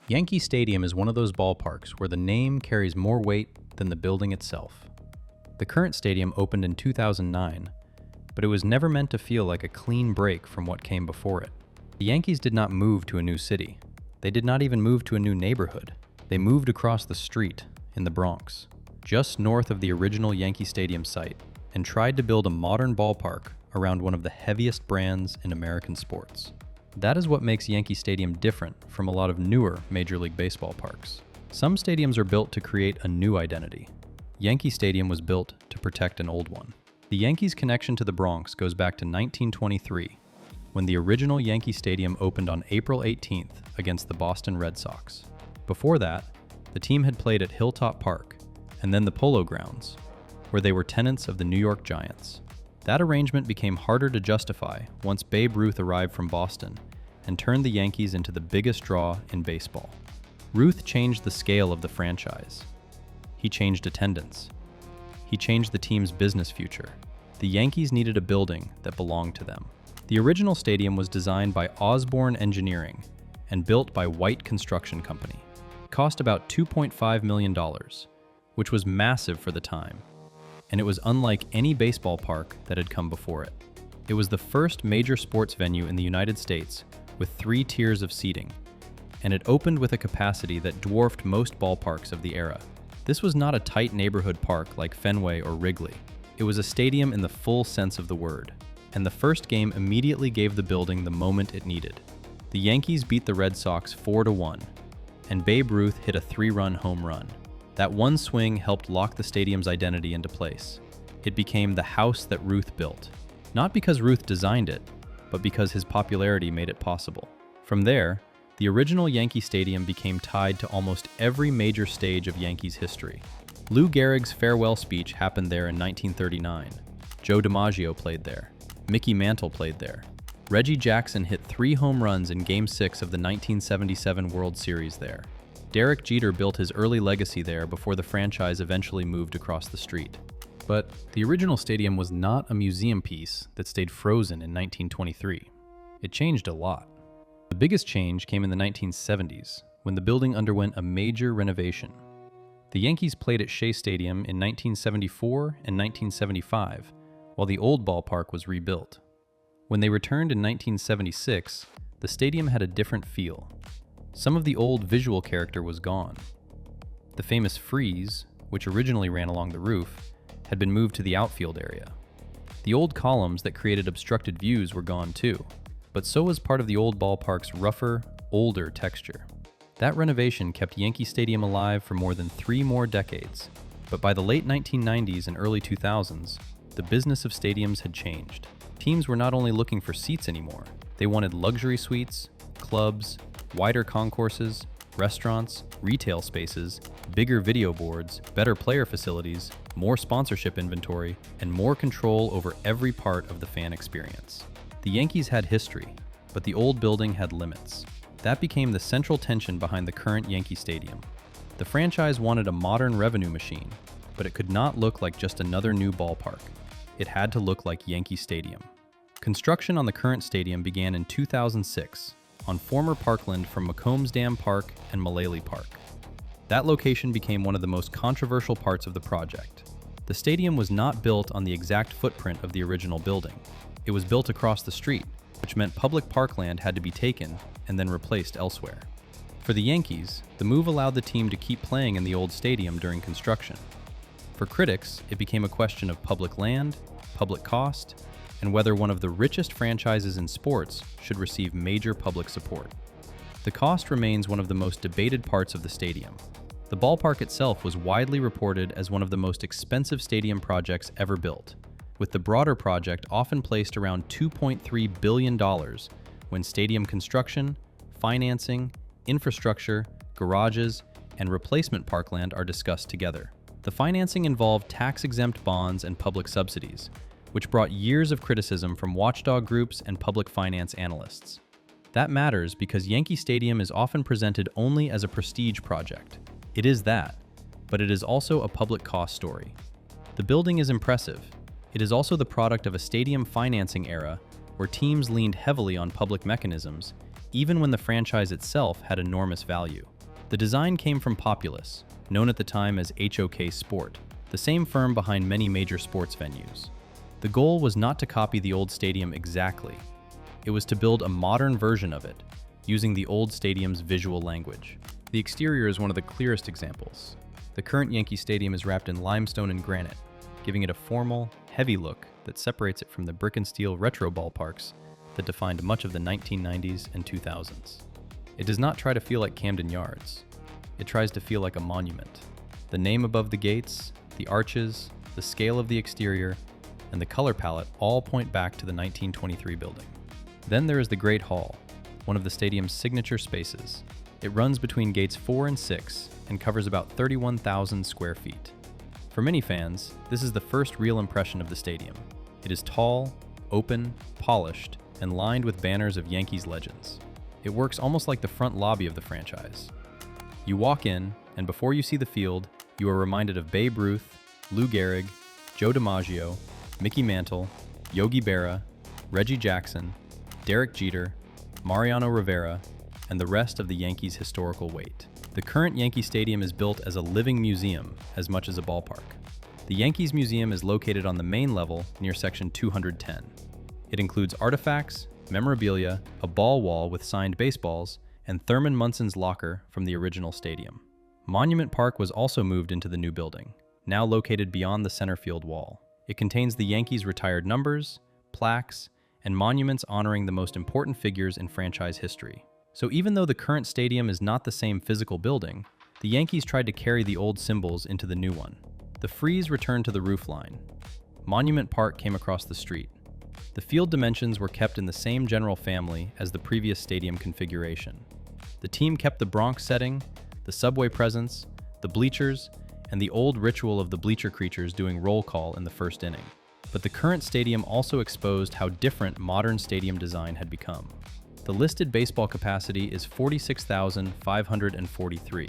Yankee Stadium is one of those ballparks where the name carries more weight than the building itself. The current stadium opened in 2009, but it was never meant to feel like a clean break from what came before it. The Yankees did not move to a new city. They did not even move to a new neighborhood. They moved across the street in the Bronx, just north of the original Yankee Stadium site, and tried to build a modern ballpark around one of the heaviest brands in American sports. That is what makes Yankee Stadium different from a lot of newer Major League Baseball parks. Some stadiums are built to create a new identity. Yankee Stadium was built to protect an old one. The Yankees' connection to the Bronx goes back to 1923, when the original Yankee Stadium opened on April 18th against the Boston Red Sox. Before that, the team had played at Hilltop Park and then the Polo Grounds, where they were tenants of the New York Giants. That arrangement became harder to justify once Babe Ruth arrived from Boston and turned the Yankees into the biggest draw in baseball. Ruth changed the scale of the franchise. He changed attendance. He changed the team's business future. The Yankees needed a building that belonged to them. The original stadium was designed by Osborne Engineering and built by White Construction Company. It cost about $2.5 million, which was massive for the time, and it was unlike any baseball park that had come before it. It was the first major sports venue in the United States with 3 tiers of seating, and it opened with a capacity that dwarfed most ballparks of the era. This was not a tight neighborhood park like Fenway or Wrigley. It was a stadium in the full sense of the word, and the first game immediately gave the building the moment it needed. The Yankees beat the Red Sox 4-1, and Babe Ruth hit a 3-run home run. That one swing helped lock the stadium's identity into place. It became the house that Ruth built. Not because Ruth designed it, but because his popularity made it possible. From there, the original Yankee Stadium became tied to almost every major stage of Yankees history. Lou Gehrig's farewell speech happened there in 1939. Joe DiMaggio played there. Mickey Mantle played there. Reggie Jackson hit 3 home runs in Game 6 of the 1977 World Series there. Derek Jeter built his early legacy there before the franchise eventually moved across the street. But the original stadium was not a museum piece that stayed frozen in 1923. It changed a lot. The biggest change came in the 1970s, when the building underwent a major renovation. The Yankees played at Shea Stadium in 1974 and 1975, while the old ballpark was rebuilt. When they returned in 1976, the stadium had a different feel. Some of the old visual character was gone. The famous frieze, which originally ran along the roof, had been moved to the outfield area. The old columns that created obstructed views were gone too, but so was part of the old ballpark's rougher, older texture. That renovation kept Yankee Stadium alive for more than 3 more decades, but by the late 1990s and early 2000s, the business of stadiums had changed. Teams were not only looking for seats anymore, they wanted luxury suites, clubs, wider concourses, restaurants, retail spaces, bigger video boards, better player facilities, more sponsorship inventory, and more control over every part of the fan experience. The Yankees had history, but the old building had limits. That became the central tension behind the current Yankee Stadium. The franchise wanted a modern revenue machine, but it could not look like just another new ballpark. It had to look like Yankee Stadium. Construction on the current stadium began in 2006 on former parkland from McCombs Dam Park and Mullally Park. That location became one of the most controversial parts of the project. The stadium was not built on the exact footprint of the original building. It was built across the street, which meant public parkland had to be taken and then replaced elsewhere. For the Yankees, the move allowed the team to keep playing in the old stadium during construction. For critics, it became a question of public land, public cost, and whether one of the richest franchises in sports should receive major public support. The cost remains one of the most debated parts of the stadium. The ballpark itself was widely reported as one of the most expensive stadium projects ever built, with the broader project often placed around $2.3 billion when stadium construction, financing, infrastructure, garages, and replacement parkland are discussed together. The financing involved tax-exempt bonds and public subsidies, which brought years of criticism from watchdog groups and public finance analysts. That matters because Yankee Stadium is often presented only as a prestige project. It is that, but it is also a public cost story. The building is impressive. It is also the product of a stadium financing era where teams leaned heavily on public mechanisms, even when the franchise itself had enormous value. The design came from Populous, known at the time as HOK Sport, the same firm behind many major sports venues. The goal was not to copy the old stadium exactly. It was to build a modern version of it, using the old stadium's visual language. The exterior is one of the clearest examples. The current Yankee Stadium is wrapped in limestone and granite, giving it a formal, heavy look that separates it from the brick and steel retro ballparks that defined much of the 1990s and 2000s. It does not try to feel like Camden Yards. It tries to feel like a monument. The name above the gates, the arches, the scale of the exterior, and the color palette all point back to the 1923 building. Then there is the Great Hall, one of the stadium's signature spaces. It runs between gates 4 and 6 and covers about 31,000 square feet. For many fans, this is the first real impression of the stadium. It is tall, open, polished, and lined with banners of Yankees legends. It works almost like the front lobby of the franchise. You walk in, and before you see the field, you are reminded of Babe Ruth, Lou Gehrig, Joe DiMaggio, Mickey Mantle, Yogi Berra, Reggie Jackson, Derek Jeter, Mariano Rivera, and the rest of the Yankees' historical weight. The current Yankee Stadium is built as a living museum as much as a ballpark. The Yankees Museum is located on the main level near section 210. It includes artifacts, memorabilia, a ball wall with signed baseballs, and Thurman Munson's locker from the original stadium. Monument Park was also moved into the new building, now located beyond the center field wall. It contains the Yankees' retired numbers, plaques, and monuments honoring the most important figures in franchise history. So even though the current stadium is not the same physical building, the Yankees tried to carry the old symbols into the new one. The frieze returned to the roofline. Monument Park came across the street. The field dimensions were kept in the same general family as the previous stadium configuration. The team kept the Bronx setting, the subway presence, the bleachers, and the old ritual of the bleacher creatures doing roll call in the first inning. But the current stadium also exposed how different modern stadium design had become. The listed baseball capacity is 46,543,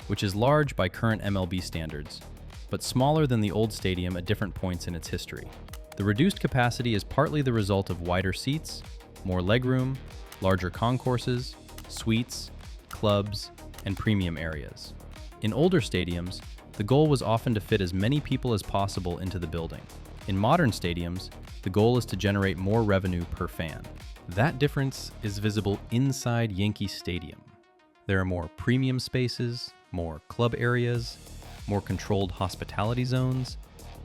which is large by current MLB standards, but smaller than the old stadium at different points in its history. The reduced capacity is partly the result of wider seats, more legroom, larger concourses, suites, clubs, and premium areas. In older stadiums, the goal was often to fit as many people as possible into the building. In modern stadiums, the goal is to generate more revenue per fan. That difference is visible inside Yankee Stadium. There are more premium spaces, more club areas, more controlled hospitality zones,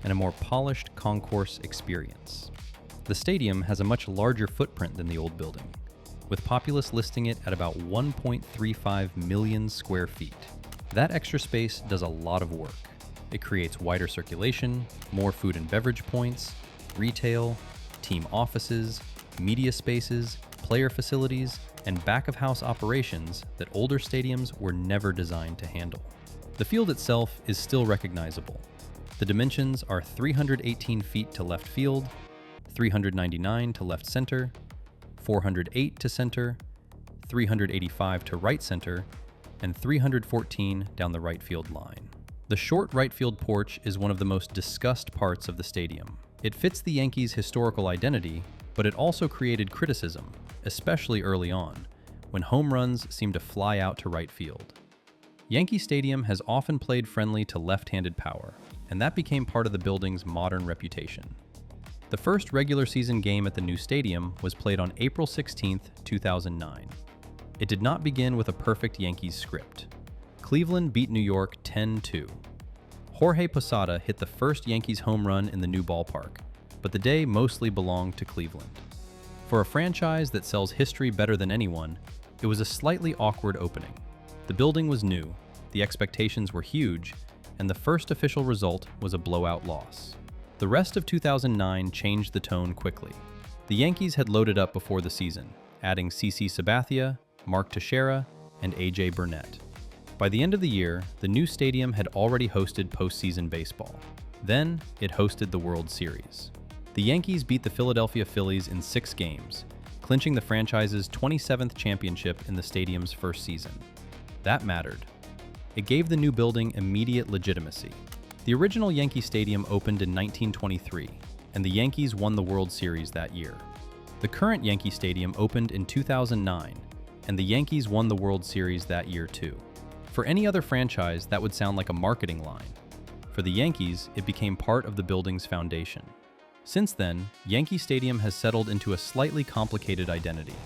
and a more polished concourse experience. The stadium has a much larger footprint than the old building, with Populous listing it at about 1.35 million square feet. That extra space does a lot of work. It creates wider circulation, more food and beverage points, retail, team offices, media spaces, player facilities, and back-of-house operations that older stadiums were never designed to handle. The field itself is still recognizable. The dimensions are 318 feet to left field, 399 to left center, 408 to center, 385 to right center, and 314 down the right field line. The short right field porch is one of the most discussed parts of the stadium. It fits the Yankees' historical identity, but it also created criticism, especially early on, when home runs seemed to fly out to right field. Yankee Stadium has often played friendly to left-handed power, and that became part of the building's modern reputation. The first regular season game at the new stadium was played on April 16, 2009. It did not begin with a perfect Yankees script. Cleveland beat New York 10-2. Jorge Posada hit the first Yankees home run in the new ballpark, but the day mostly belonged to Cleveland. For a franchise that sells history better than anyone, it was a slightly awkward opening. The building was new, the expectations were huge, and the first official result was a blowout loss. The rest of 2009 changed the tone quickly. The Yankees had loaded up before the season, adding CC Sabathia, Mark Teixeira, and AJ Burnett. By the end of the year, the new stadium had already hosted postseason baseball. Then, it hosted the World Series. The Yankees beat the Philadelphia Phillies in 6 games, clinching the franchise's 27th championship in the stadium's first season. That mattered. It gave the new building immediate legitimacy. The original Yankee Stadium opened in 1923, and the Yankees won the World Series that year. The current Yankee Stadium opened in 2009, and the Yankees won the World Series that year too. For any other franchise, that would sound like a marketing line. For the Yankees, it became part of the building's foundation. Since then, Yankee Stadium has settled into a slightly complicated identity.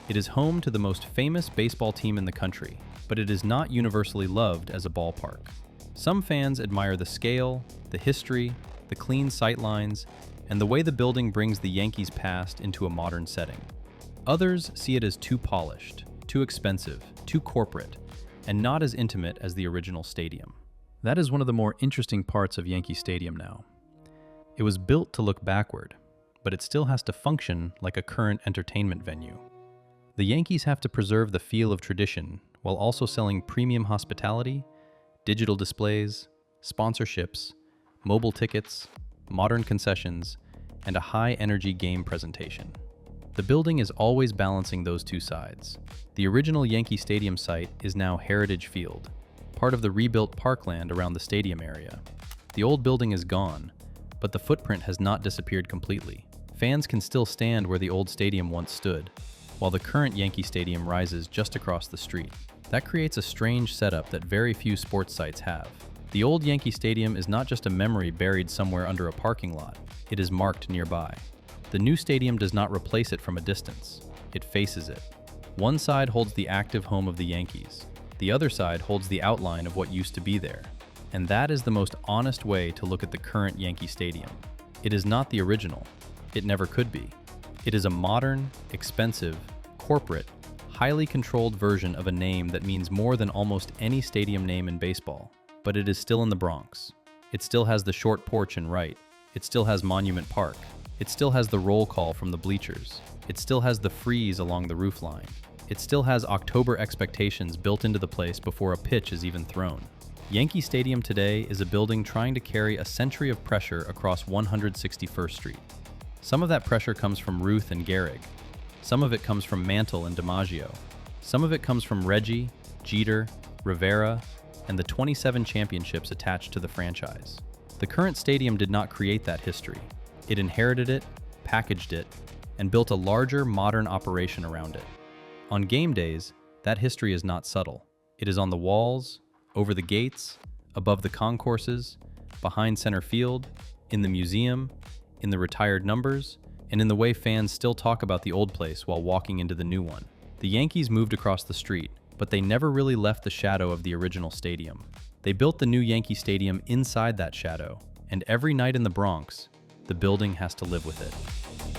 It is home to the most famous baseball team in the country, but it is not universally loved as a ballpark. Some fans admire the scale, the history, the clean sightlines, and the way the building brings the Yankees' past into a modern setting. Others see it as too polished, too expensive, too corporate, and not as intimate as the original stadium. That is one of the more interesting parts of Yankee Stadium now. It was built to look backward, but it still has to function like a current entertainment venue. The Yankees have to preserve the feel of tradition while also selling premium hospitality, digital displays, sponsorships, mobile tickets, modern concessions, and a high-energy game presentation. The building is always balancing those two sides. The original Yankee Stadium site is now Heritage Field, part of the rebuilt parkland around the stadium area. The old building is gone, but the footprint has not disappeared completely. Fans can still stand where the old stadium once stood, while the current Yankee Stadium rises just across the street. That creates a strange setup that very few sports sites have. The old Yankee Stadium is not just a memory buried somewhere under a parking lot, it is marked nearby. The new stadium does not replace it from a distance, it faces it. One side holds the active home of the Yankees, the other side holds the outline of what used to be there. And that is the most honest way to look at the current Yankee Stadium. It is not the original. It never could be. It is a modern, expensive, corporate, highly controlled version of a name that means more than almost any stadium name in baseball. But it is still in the Bronx. It still has the short porch and right. It still has Monument Park. It still has the roll call from the bleachers. It still has the freeze along the roofline. It still has October expectations built into the place before a pitch is even thrown. Yankee Stadium today is a building trying to carry a century of pressure across 161st Street. Some of that pressure comes from Ruth and Gehrig. Some of it comes from Mantle and DiMaggio. Some of it comes from Reggie, Jeter, Rivera, and the 27 championships attached to the franchise. The current stadium did not create that history. It inherited it, packaged it, and built a larger, modern operation around it. On game days, that history is not subtle. It is on the walls, over the gates, above the concourses, behind center field, in the museum, in the retired numbers, and in the way fans still talk about the old place while walking into the new one. The Yankees moved across the street, but they never really left the shadow of the original stadium. They built the new Yankee Stadium inside that shadow, and every night in the Bronx, the building has to live with it.